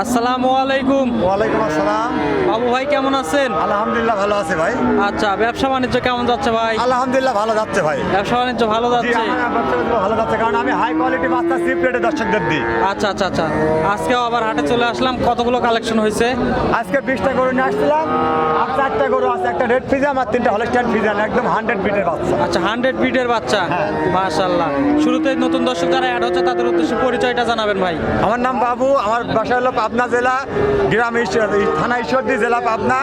আসসালামু আলাইকুম। ওয়ালাইকুম আসসালাম। বাবু ভাই কেমন আছেন? আলহামদুলিল্লাহ ভালো আছে ভাই। আচ্ছা, ব্যবসা বাণিজ্য কেমন যাচ্ছে ভাই? আলহামদুলিল্লাহ ভালো যাচ্ছে ভাই। ব্যবসা বাণিজ্য ভালো জি, যাচ্ছে। আমার ব্যবসা ভালো যাচ্ছে কারণ আমি হাই কোয়ালিটি বাচ্চা চিপ রেটে দর্শকদের দিই। আচ্ছা আচ্ছা আচ্ছা, আজকেও আবার হাটে চলে আসলাম। কতগুলো কালেকশন হয়েছে? আজকে 20টা গরু নিয়ে আসছিলাম, আর 4টা গরু আছে, একটা রেড ফিজাম আর 3টা হলস্টাইন ফিজাম, একদম 100 বিটের বাচ্চা। আচ্ছা, 100 বিটের বাচ্চা। হ্যাঁ। মাশাআল্লাহ। শুরুতে নতুন দর্শক যারা অ্যাড হচ্ছে তাদের উদ্দেশ্যে পরিচয়টা জানাবেন ভাই। আমার নাম বাবু, আমার বাসা হলো পাবনা জেলা, গ্রাম থানা ঈশ্বরদী, জেলা পাবনা,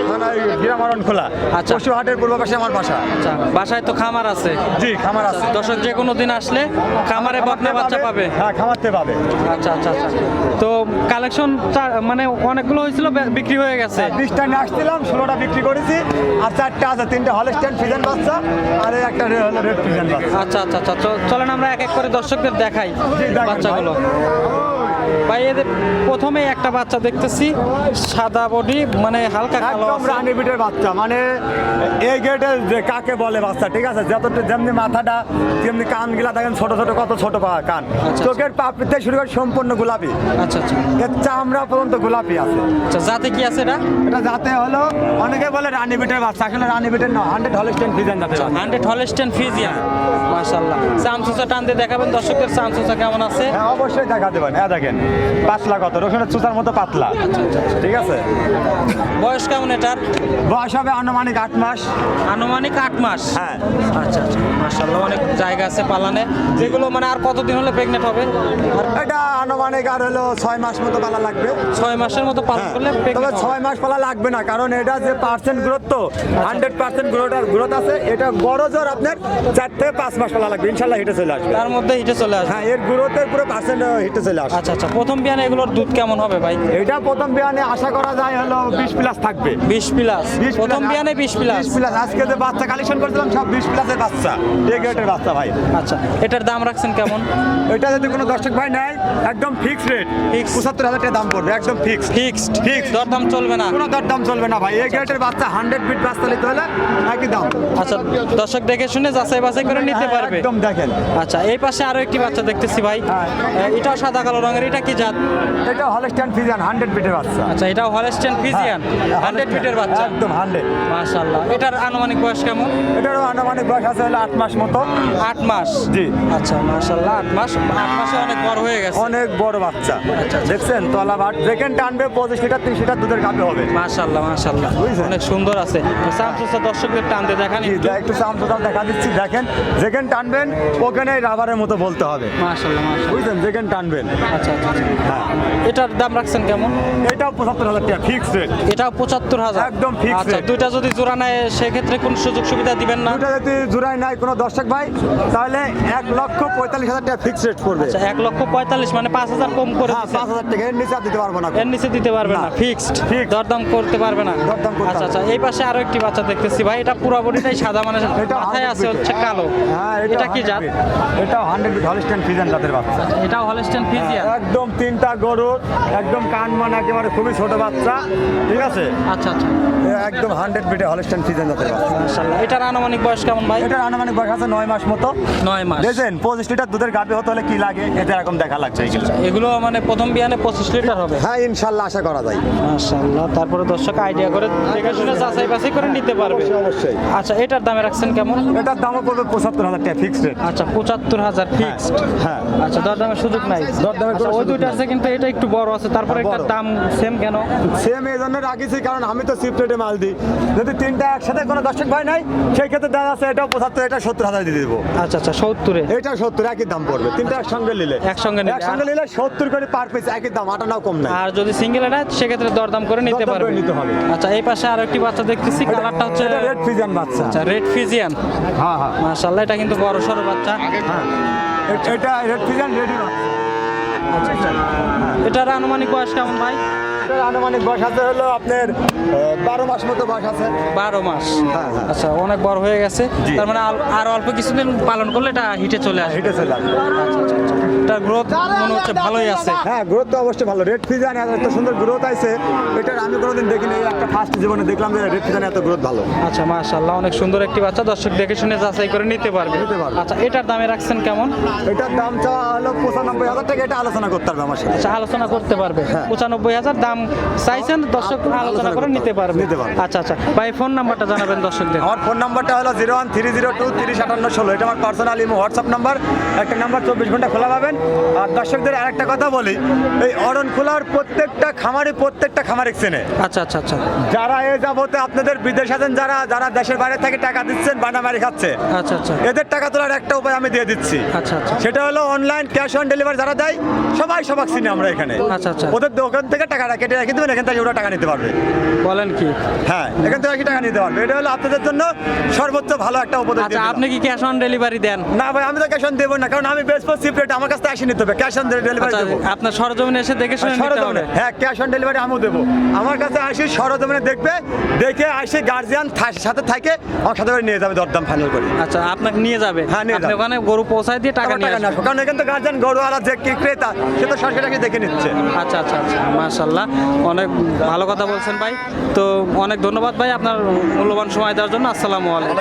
থানা গ্রাম অরণখোলা। আচ্ছা। পশু হাটের পূর্ব পাশে আমার বাসা। আচ্ছা, বাসায় তো খামার আছে? জি, খামার আছে। দর্শক যে কোনো দিন আসলে খামারে বকনা বাচ্চা পাবে। হ্যাঁ, খামারতে পাবে। আচ্ছা আচ্ছা আচ্ছা। তো কালেকশন মানে অনেকগুলো হয়েছিল, বিক্রি হয়ে গেছে। 20টা নিয়ে আসছিলাম, 16টা বিক্রি করেছি, আর 4টা আছে, 3টা হলস্টাইন ফিজান বাচ্চা আর এই একটা হলো রেড ফিজান বাচ্চা। আচ্ছা আচ্ছা আচ্ছা, চলেন আমরা এক এক করে দর্শকদের দেখাই দেখেন বাচ্চাগুলো। ভাই, এদের প্রথমে একটা বাচ্চা দেখতেছি, সাদা বডি, মানে হালকা কালো একদম আছে। রানী বিটের বাচ্চা, মানে এই গেটে যে কাকে বলে বাচ্চা, ঠিক আছে? যতটা যেমনি মাথাটা তেমনি কানগুলা দেখেন ছোট ছোট, কত ছোট কান, আচ্ছা। চোখের পাপড়িতে শুরু করে সম্পূর্ণ গোলাপি, আচ্ছা আচ্ছা এর চামড়া পর্যন্ত গোলাপি আছে। আচ্ছা, জাতে কি আছে এটা? এটা যাতে হলো অনেকে বলে রানী বিটের বাচ্চা, আসলে রানী বিটের না, 100 হলস্টাইন ফিজান যাতে। 100 হলস্টেইন ফ্রিজিয়ান। মাশাআল্লাহ। চামচুচা টান দিয়ে দেখাবেন দর্শকদের, চামচুচা কেমন আছে? হ্যাঁ, অবশ্যই দেখা দেবেন। হ্যাঁ, দেখেন পাতলা, কত রসুনের চুচার মতো পাতলা, ঠিক আছে? বয়স কেমন এটার? বয়স হবে আনুমানিক 8 মাস। আনুমানিক 8 মাস। হ্যাঁ। আচ্ছা আচ্ছা, মাশাআল্লাহ, অনেক জায়গা আছে পালানে। যেগুলো মানে আর কতদিন হলে প্রেগনেন্ট হবে? আর এটা আনুমানিক আর হলো 6 মাস মতো পালা লাগবে। 6 মাসের মতো পালন করলে তবে pregnant হবে। 6 মাস পালা লাগবে না, কারণ এটা যে পার্সেন্ট গ্রোথ, তো 100% গ্রোথ আছে। এটা বড় জোর আপনার 4 থেকে 5 মাস পালা লাগবে, ইনশাল্লাহ হিটে চলে আসবে। তার মধ্যে হিটে চলে আসবে। হ্যাঁ, এর গ্রোথের পুরো পার্সেন্ট হিটে চলে আসবে। আচ্ছা আচ্ছা, প্রথম বিয়ানে এগুলোর দুধ কেমন হবে ভাই? এটা প্রথম বিয়ানে আশা করা যায় হলো 20 প্লাস থাকবে। 20 প্লাস। 20 প্রথম plus। বিয়ানে 20 প্লাস। 20 প্লাস। আজকে যে বাচ্চা কালেকশন করেছিলাম সব 20 প্লাসের বাচ্চা, এই গেটের বাচ্চা ভাই। আচ্ছা, এটার দাম রাখছেন কেমন? এটা যদি কোনো দর্শক ভাই নেয়, একদম ফিক্সড রেট, 75,000 টাকা দাম পড়বে, একদম ফিক্সড। ফিক্সড। দরদাম চলবে না? কোনো দরদাম চলবে না ভাই, এই গেটের বাচ্চা 100 বিট বাচ্চা নিতে হলে একই দাম। আচ্ছা, দর্শক দেখে শুনে যাচাই বাছাই করে নিতে পারবে। একদম দেখেন। আচ্ছা, এই পাশে আরো একটি বাচ্চা দেখতেছি ভাই। হ্যাঁ। এটাও সাদা কালো রঙের, এটা কি জাত? এটা হলস্টাইন ফিজিয়ান 100 বিটের বাচ্চা। আচ্ছা, এটাও হলস্টেইন ফ্রিজিয়ান 100 ফিটের বাচ্চা। একদম 100। মাশাআল্লাহ। এটার আনুমানিক বয়স কেমন? এটারও আনুমানিক বয়স আছে হলো 8 মাস মতো। 8 মাস। জি। আচ্ছা, মাশাআল্লাহ, 8 মাস। 8 মাসে অনেক বড় হয়ে গেছে। অনেক বড় বাচ্চা, দেখছেন? তলা বাট যেখানে টানবে 25 লিটার 30 লিটার দুধের গাবে হবে। মাশাআল্লাহ মাশাআল্লাহ, বুঝছেন? অনেক সুন্দর আছে। সামসুসা দর্শকদের টান দিয়ে দেখান জি, একটু। একটু সামসুদাম দেখা দিচ্ছি, দেখেন যেখানে টানবেন ওখানে রাবারের মতো বলতে হবে, মাশাআল্লাহ মাশাআল্লাহ। বুঝলেন? যেখানে টানবেন। আচ্ছা আচ্ছা আচ্ছা। হ্যাঁ, এটার দাম রাখছেন কেমন? এটাও 75,000 টাকা ফিক্সড রেট। এটাও 75,000। একদম fixed আচ্ছা, rate। দুইটা যদি জোড়া নেয় সেক্ষেত্রে কোন সুযোগ সুবিধা দিবেন না? দুটা যদি জোড়ায় নাই কোনো দর্শক ভাই, তাহলে 1,45,000 টাকা ফিক্সড রেট পড়বে। আচ্ছা, 1,45,000 মানে 5,000 কম করে হ্যাঁ, দিচ্ছেন। 5,000 টাকা, এর নিচে আর দিতে পারবো না। এর নিচে দিতে পারবে না, না। ফিক্সড। Fixed। দরদাম করতে পারবে না। দরদাম করতে আচ্ছা হবে। আচ্ছা, এই পাশে আরো একটি বাচ্চা দেখতেছি ভাই। এটা পুরো বডিটাই সাদা, মানে এটা মাথায় 100 আছে হচ্ছে কালো। হ্যাঁ, এটা কি জাত? এটাও 100 বিট হলস্টাইন ফিজিয়ান জাতের বাচ্চা। এটাও হলস্টেইন ফ্রিজিয়ান। একদম 3টা গরু, একদম কান মান একেবারে খুবই ছোট বাচ্চা, ঠিক আছে? আচ্ছা আচ্ছা, একদম 100 বিটে হলস্টাইন ফিজিয়ান জাতের বাচ্চা। মাশাআল্লাহ। এটার আনুমানিক বয়স কেমন ভাই? এটার আনুমানিক বয়স আছে 9 মাস মতো। 9 মাস। দেখেন 25 লিটার দুধের গাবে হতে হলে কি লাগে, এটা এরকম দেখা লাগছে এইগুলো। এগুলো মানে প্রথম বিয়ানে 25 লিটার হবে। হ্যাঁ, ইনশাল্লাহ আশা করা যায়। মাশাআল্লাহ। তারপরে দর্শক আইডিয়া করে দেখে শুনে যাচাই বাছাই করে নিতে পারবে। অবশ্যই। আচ্ছা, এটার দামে রাখছেন কেমন? এটার দামও পড়বে 75,000 টাকা ফিক্সড রেট। আচ্ছা, 75,000 ফিক্সড। হ্যাঁ। আচ্ছা, দরদামের সুযোগ নাই? দরদামের কোনো আচ্ছা, ওই সুযোগ দুইটা নাই। আছে কিন্তু এটা একটু বড় আছে, তারপরে বড়। এটার দাম সেম কেন? সেম এই জন্য রাখিছি কারণ আমি তো চিপ রেটে মাল দিই। যদি 3টা একসাথে কোনো দর্শক ভাই নাই, সেই ক্ষেত্রে দেখা আছে এটাও 75, এটা 70,000 দিয়ে দেবো। আচ্ছা আচ্ছা, 70-এ এটা 70 একই দাম পড়বে, 3টা একসঙ্গে নিলে। একসঙ্গে নিলে। একসঙ্গে নিলে 70 করে পার পিস একই দাম, আটানাও কম নাই। আর যদি সিঙ্গেল নেয় সেক্ষেত্রে দরদাম করে নিতে দরদাম করে পারবে। নিতে হবে। আচ্ছা, এই পাশে আরো একটি বাচ্চা দেখতেছি, কালারটা হচ্ছে এটা রেড ফিজিয়ান বাচ্চা। আচ্ছা, রেড ফিজিয়ান। হ্যাঁ হ্যাঁ। মাশাআল্লাহ, এটা কিন্তু বড় সরো বাচ্চা। হ্যাঁ, এটা রেড ফিজিয়ান রেডি বাচ্চা। আচ্ছা আচ্ছা, এটার আনুমানিক বয়স কেমন ভাই? এটার আনুমানিক বয়স আছে হলো আপনার 12 মাস মতো বয়স আছে। 12 মাস। হ্যাঁ, হ্যাঁ। আচ্ছা, অনেক বড় হয়ে গেছে। জি। তার মানে আর অল্প কিছুদিন পালন করলে এটা হিটে চলে আসবে। হিটে চলে আসবে। আচ্ছা আচ্ছা আচ্ছা। এটার গ্রোথ মনে হচ্ছে ভালোই আছে। হ্যাঁ, গ্রোথ তো অবশ্যই ভালো। রেড ফিজান এত সুন্দর গ্রোথ আছে, এটার আমি কোনোদিন দেখিনি। এই একটা ফার্স্ট জীবনে দেখলাম যে রেড ফিজান এত গ্রোথ ভালো। আচ্ছা, মাশাআল্লাহ, অনেক সুন্দর একটি বাচ্চা। দর্শক দেখে শুনে যাচাই করে নিতে পারবে। নিতে পারবে। আচ্ছা, এটার দামে রাখছেন কেমন? এটার দাম চাওয়া হলো 95,000 টাকা। এটা আলোচনা করতে পারবে আমার সাথে। আচ্ছা, আলোচনা করতে পারবে। হ্যাঁ। 95,000 দাম চাইছেন, দর্শক আলোচনা করে নিতে পারবে। নিতে পারবে। আচ্ছা আচ্ছা ভাই, ফোন নাম্বারটা জানাবেন দর্শকদের। আমার ফোন নাম্বারটা হলো 01302305816। এটা আমার পার্সোনাল ইমো হোয়াটসঅ্যাপ নাম্বার। একটা নাম্বার 24 ঘন্টা খোলা পাবেন। আর দর্শকদের আরেকটা কথা বলি, এই অরণখোলার প্রত্যেকটা খামারে চেনে। আচ্ছা আচ্ছা আচ্ছা যারা এ যাবতে আপনাদের বিদেশ আছেন, যারা দেশের বাইরে থেকে টাকা দিচ্ছেন, বানামারি খাচ্ছে, আচ্ছা আচ্ছা এদের টাকা তোলার একটা উপায় আমি দিয়ে দিচ্ছি। আচ্ছা আচ্ছা সেটা হলো অনলাইন ক্যাশ অন ডেলিভারি যারা দেয়, সবাই চিনি আমরা এখানে। আচ্ছা, আচ্ছা। ওদের দোকান থেকে টাকাটা কেটে রেখে দেবেন, এখান থেকে ওরা টাকা নিতে পারবে। বলেন কি? হ্যাঁ, এখান থেকে টাকা নিতে পারবে। এটা হলো আপনাদের জন্য সর্বোচ্চ ভালো একটা উপদেশ আচ্ছা, দিয়ে দিলাম। আপনি কি ক্যাশ অন ডেলিভারি দেন? না ভাই, আমি তো ক্যাশ অন দেবো না, কারণ আমি বেসবো সিপ্রেট, আমার কাছ থেকে আসি নিতে হবে। ক্যাশ অন ডেলিভারি আচ্ছা, দেবো। আপনার সরজমিনে এসে দেখে শুনে নিতে হবে। সরজমিনে, হ্যাঁ, ক্যাশ অন ডেলিভারি আমিও দেবো। আমার কাছে আসি, সরজমিনে দেখবে, দেখে আসে গার্জিয়ান সাথে থাকে, আমার সাথে করে নিয়ে যাবে, দরদাম ফাইনাল করে। আচ্ছা, আপনাকে নিয়ে যাবে। হ্যাঁ, নিয়ে আপনি যাবে। ওখানে গরু পৌঁছায় দিয়ে টাকা টাকা নিয়ে নিয়ে আসবেন। আসবো, কারণ এখানে তো গার্জিয়ান গরু আলা যে কি ক্রেতা, সে তো সরকারি দেখে নিচ্ছে। আচ্ছা আচ্ছা আচ্ছা, মাশাআল্লাহ, অনেক ভালো কথা বলছেন ভাই। তো অনেক ধন্যবাদ ভাই আপনার মূল্যবান সময় দেওয়ার জন্য। আসসালামু আলাইকুম।